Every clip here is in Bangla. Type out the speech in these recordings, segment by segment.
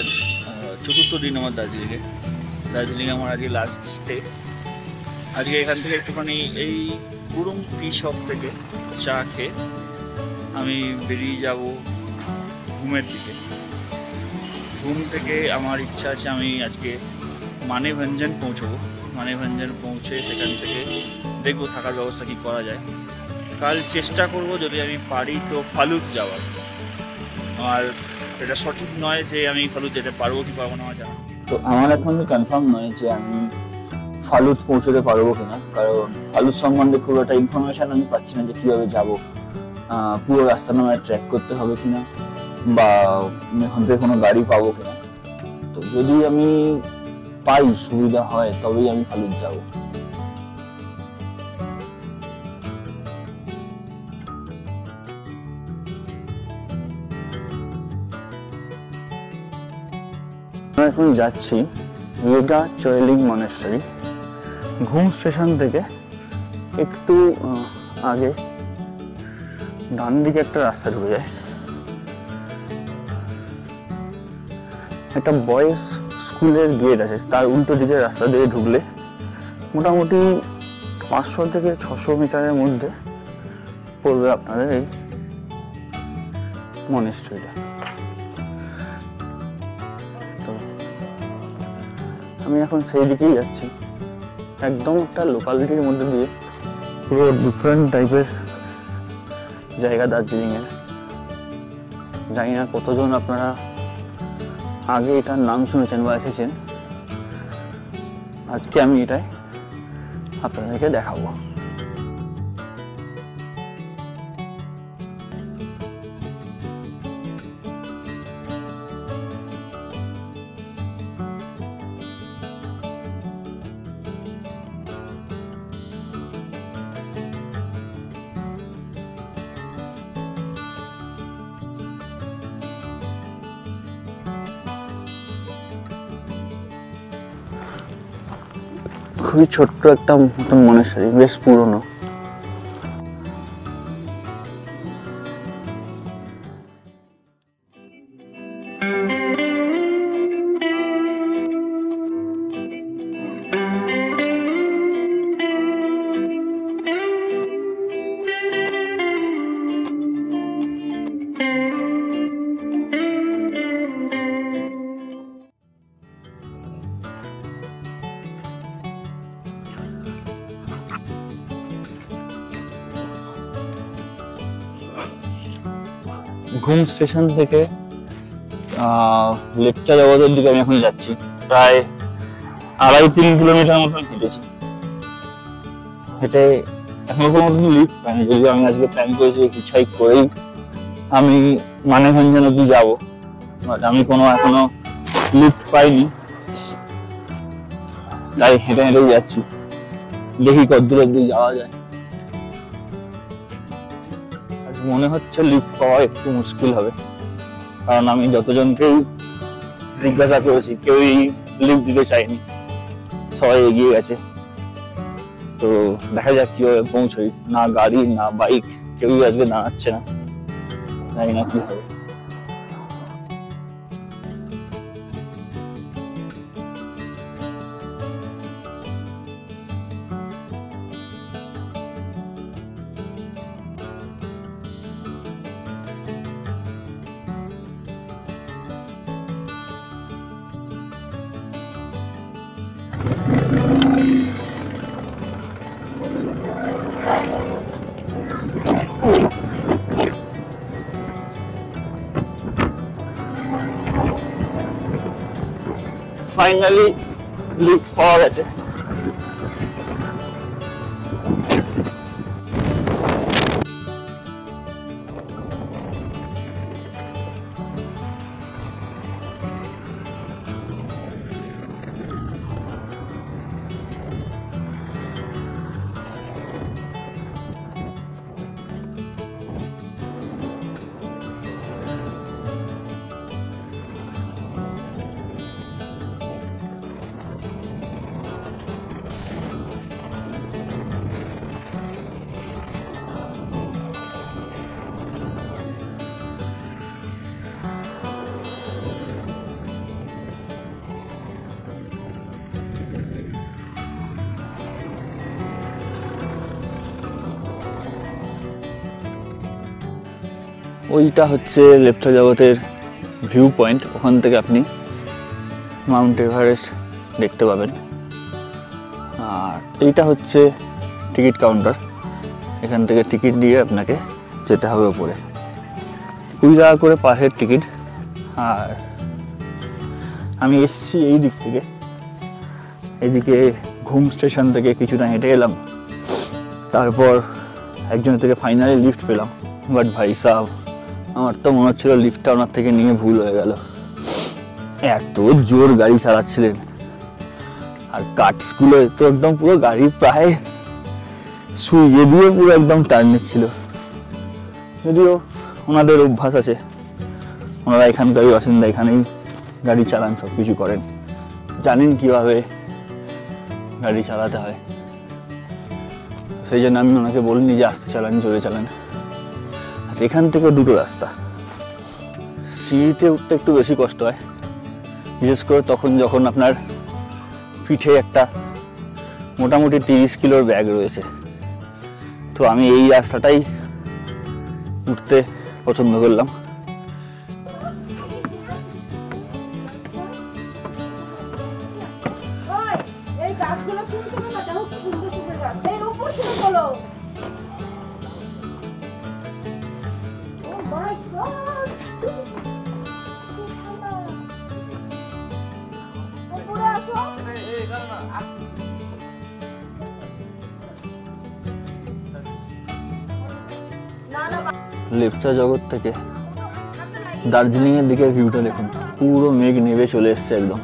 আজ চতুর্থ দিন আমার দার্জিলিংয়ে আমার আজকে লাস্ট স্টে। আজকে এখান থেকে একটুখানি এই গুরুং টি শপ থেকে চা খেয়ে আমি বেরিয়ে যাব ঘুমের দিকে। ঘুম থেকে আমার ইচ্ছা আছে আমি আজকে মানেভঞ্জন পৌঁছবো। মানেভঞ্জন পৌঁছে সেখান থেকে দেখবো থাকার ব্যবস্থা কি করা যায়। কাল চেষ্টা করব যদি আমি পারি তো ফালুত যাওয়ার। আর এটা সঠিক নয় যে আমি ফালুত যেতে পারবো কি পারবো না আমার জানা। তো আমার এখন কনফার্ম নয় যে আমি ফালুত পৌঁছতে পারবো কিনা, কারণ ফালুত সম্বন্ধে খুব একটা ইনফরমেশন আমি পাচ্ছি না যে কীভাবে যাবো। পুরো রাস্তা নামে ট্র্যাক করতে হবে কিনা বা ওখান থেকে কোনো গাড়ি পাবো কিনা। তো যদি আমি পাই, সুবিধা হয়, তবেই আমি ফালুত যাব। এখন যাচ্ছি ইয়োগা চয়েলিং মনেস্টারি। ঘুম স্টেশন থেকে একটু আগে ডান দিকে একটা রাস্তা ঢুকে যায়। একটা বয়েজ স্কুলের গেট আছে, তার উল্টো দিকে রাস্তা দিয়ে ঢুকলে মোটামুটি 500 থেকে 600 মিটারের মধ্যে পড়বে আপনাদের এই মনেস্ট্রিটা। তো আমি এখন সেই দিকেই যাচ্ছি, একদম একটা লোকালিটির মধ্যে দিয়ে। পুরো ডিফারেন্ট টাইপের জায়গা দার্জিলিংয়ের। জানি না কতজন আপনারা আগে এটার নাম শুনেছেন বা এসেছেন। আজকে আমি এটাই আপনাদেরকে দেখাবো। খুবই ছোট্ট একটা মতন মনেস্টারি, বেশ পুরনো। ঘুম স্টেশন থেকে লেপচা জগতের দিকে আমি এখন যাচ্ছি। প্রায় 2.5-3 কিলোমিটার মতন হেঁটেছি। হেঁটে এখন কোনো মতন লিফট পাইনি, যদিও আমি আজকে প্ল্যান করেছি হিচহাইক করেই আমি মানেভঞ্জন অব্দি যাবো। আমি কোনো এখনো লিফট পাইনি, তাই হেঁটে হেঁটেই যাচ্ছি। দেখি কতদূর অব্দি যাওয়া যায়। মনে হচ্ছে লিফট পাওয়া একটু মুশকিল হবে, কারণ আমি যতজনকেই জিজ্ঞাসা করেছি কেউই লিফট দিতে চায়নি, সবাই এগিয়ে গেছে। তো দেখা যাক কিভাবে পৌঁছই। না গাড়ি না বাইক কেউই আজকে দাঁড়াচ্ছে না, জানি না কি হবে। ফাইনালি লিফট পাওয়া গেছে। ওইটা হচ্ছে লেপ্চা জগতের ভিউ পয়েন্ট, ওখান থেকে আপনি মাউন্ট এভারেস্ট দেখতে পাবেন। আর এইটা হচ্ছে টিকিট কাউন্টার, এখান থেকে টিকিট দিয়ে আপনাকে যেতে হবে উপরে, 20 টাকা করে পার হেড টিকিট। আর আমি এসেছি এই দিক থেকে, এদিকে ঘুম স্টেশন থেকে কিছুটা হেঁটে এলাম, তারপর একজনের থেকে ফাইনালি লিফট পেলাম। বাট ভাই সাহেব, আমার তো মনে হচ্ছিল লিফটটা ওনার থেকে নিয়ে ভুল হয়ে গেল, এত জোর গাড়ি চালাচ্ছিলেন। আর কাটসগুলো তো একদম পুরো গাড়ি প্রায় শুইয়ে দিয়ে পুরো একদম টার্ন নিচ্ছিল। যদিও ওনাদের অভ্যাস আছে, ওনারা এখানকারই বাসিন্দা, এখানেই গাড়ি চালান, সব কিছু করেন, জানেন কীভাবে গাড়ি চালাতে হয়। সেই জন্য আমি ওনাকে বলিনি যে আস্তে চালান, জোরে চালান। আচ্ছা, এখান থেকে দুটো রাস্তা, সিঁড়িতে উঠতে একটু বেশি কষ্ট হয়, বিশেষ করে তখন যখন আপনার পিঠে একটা মোটামুটি 30 কিলোর ব্যাগ রয়েছে। তো আমি এই রাস্তাটাই উঠতে পছন্দ করলাম। লেপচা জগৎ থেকে দার্জিলিং এর দিকে ভিউটা দেখুন, পুরো মেঘ নেমে চলে এসছে একদম।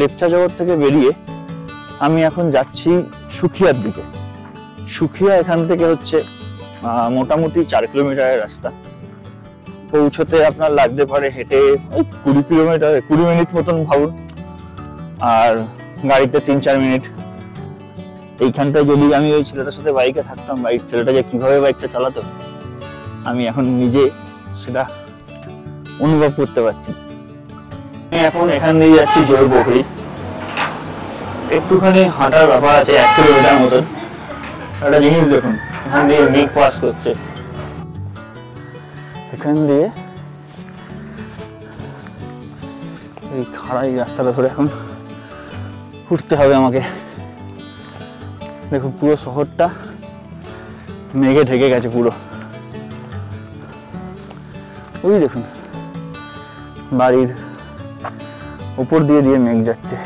লেপচা জগৎ থেকে বেরিয়ে আমি এখন যাচ্ছি সুখিয়ার দিকে। সুখিয়া এখান থেকে হচ্ছে মোটামুটি 4 কিলোমিটারের রাস্তা, পৌঁছতে আপনার লাগতে পারে হেঁটে 20 মিনিট মতন ভাবুন, আর গাড়িতে 3-4 মিনিট। এইখানটায় যদি আমি ওই ছেলেটার সাথে বাইকে থাকতাম, ছেলেটা যে কিভাবে বাইকটা চালাতো আমি এখন নিজে সেটা অনুভব করতে পারছি। এখন এখান দিয়ে যাচ্ছি জোরপোখরি, একটুখানি হাঁটার ব্যাপার আছে, 1 কিলোমিটার মতন। একটা জিনিস দেখুন, এখান দিয়ে মেঘ পাস করছে, এখান দিয়ে এই খাড়াই রাস্তাটা ধরে এখন উঠতে হবে আমাকে। দেখুন পুরো শহরটা মেঘে ঢেকে গেছে পুরো, ওই দেখুন বাড়ির উপর দিয়ে দিয়ে মেঘ যাচ্ছে।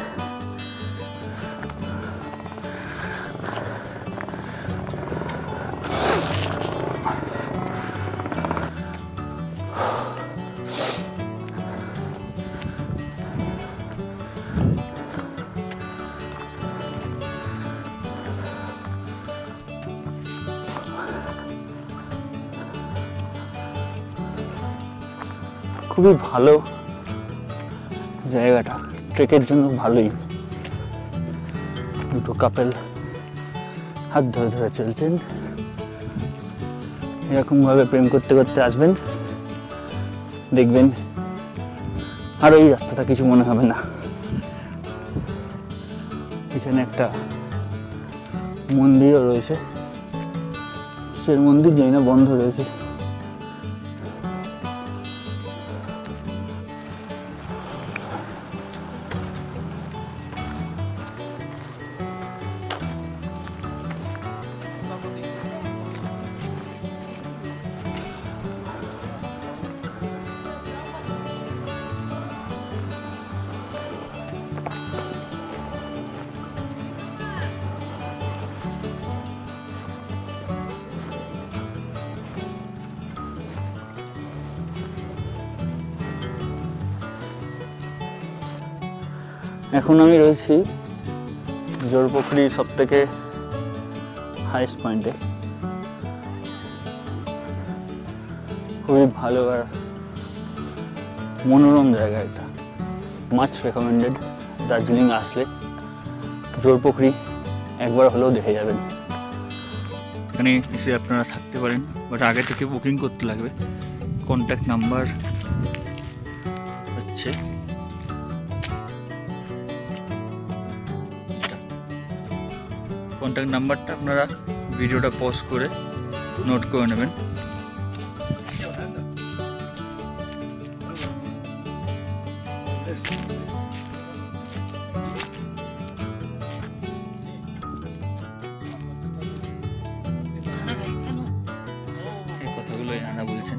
খুবই ভালো জায়গাটা, ট্রেকের জন্য ভালোই। দুটো কাপেল হাত ধরে ধরে চলছেন, এরকম ভাবে প্রেম করতে করতে আসবেন, দেখবেন আর এই রাস্তাটা কিছু মনে হবে না। এখানে একটা মন্দিরও রয়েছে, সে মন্দির জানি না, বন্ধ রয়েছে। এখন আমি রয়েছি জোরপোখরির সব থেকে হাইস্ট পয়েন্টে। খুবই ভালো আর মনোরম জায়গা এটা, মাচ রেকমেন্ডেড। দার্জিলিং আসলে জোরপোখরি একবার হলেও দেখে যাবেন। এখানে এসে আপনারা থাকতে পারেন, বাট আগে থেকে বুকিং করতে লাগবে। কন্ট্যাক্ট নাম্বার হচ্ছে কন্ট্যাক্ট নাম্বারটা আপনারা ভিডিওটা পজ করে নোট করে নেবেন। এই কথাগুলো এনারা বলছেন,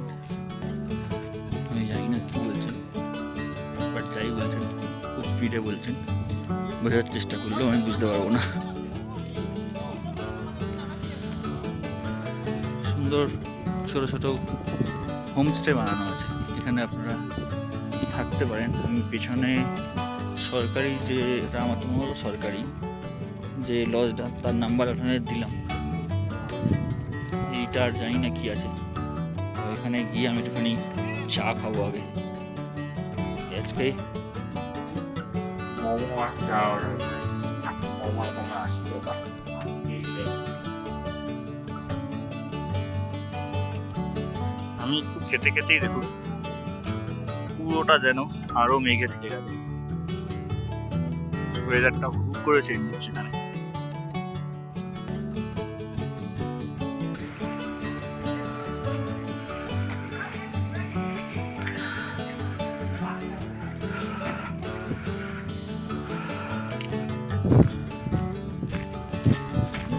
আমি জানি না কি বলছেন, বাট যাই বলছেন খুব স্পিডে বলছেন, বোঝার চেষ্টা করলেও আমি বুঝতে পারবো না। সুন্দর ছোট ছোট হোমস্টে বানানো আছে, এখানে আপনারা থাকতে পারেন। আমি পেছনে সরকারি যে, এটা আমার তো মনে হলো সরকারি যে লজটা, তার নাম্বার আপনাদের দিলাম। এইটা আর জানি না কি আছে, এখানে গিয়ে আমি একটুখানি চা খাবো আগে। আজকে আমি একটু খেতে খেতেই দেখুন পুরোটা যেন আরো মেঘে থেকে গেল, ওয়েদারটা হুক করে চেঞ্জ হচ্ছে এখানে।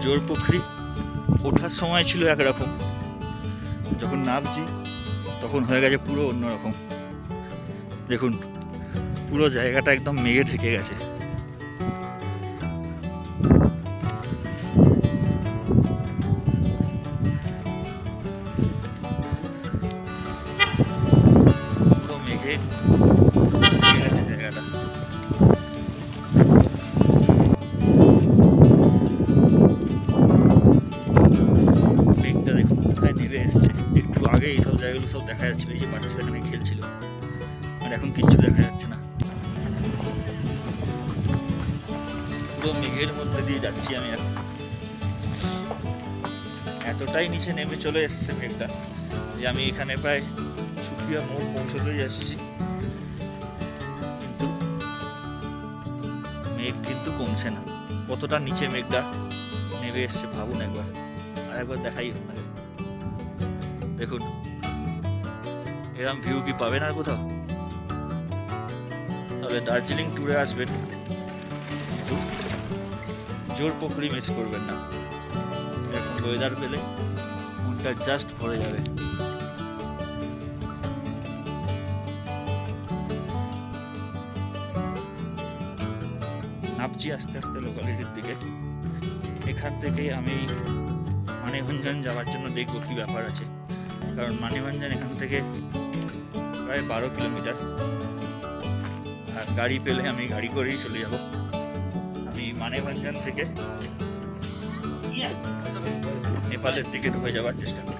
জোরপোখরি ওঠার সময় ছিল একরকম, যখন নামছি তখন হয়ে গেছে পুরো অন্যরকম। দেখুন পুরো জায়গাটা একদম মেঘে ঢেকে গেছে। পুরো মেঘে ঢেকে গেছে জায়গাটা। মেঘটা দেখুন কোথায় নেমে এসছে। একটু আগে এইসব জায়গাগুলো সব দেখা যাচ্ছিল, এই যে বাচ্চারা এখানে খেলছিল, আর এখন কিচ্ছু দেখা যাচ্ছে না। পুরো মেঘের মধ্যে দিয়ে যাচ্ছি আমি এখন। এতটাই নিচে নেমে চলে এসছে মেঘটা যে আমি এখানে প্রায় সুকিয়া মোড় পৌঁছতেই যাচ্ছি, কিন্তু মেঘ কিন্তু কমছে না। কতটা নিচে মেঘটা নেমে এসছে ভাবুন একবার, আর একবার দেখাই আপনাকে। দেখুন এরকম ভিউ কি পাবেন আর কোথাও? তাহলে দার্জিলিং ট্যুরে আসবেন, জোরপোখরি মিস করবেন না। এখন ওয়েদার পেলে মনটা জাস্ট ভরে যাবে। নামছি আস্তে আস্তে লোকালিটির দিকে। এখান থেকে আমি মানিভঞ্জন যাওয়ার জন্য দেখবো কি ব্যাপার আছে, কারণ মানিভঞ্জন এখান থেকে প্রায় 12 কিলোমিটার। আর গাড়ি পেলে আমি গাড়ি করেই চলে যাব। আমি মানিভঞ্জন থেকে নেপালের দিকে ঢুকে যাওয়ার চেষ্টা করি।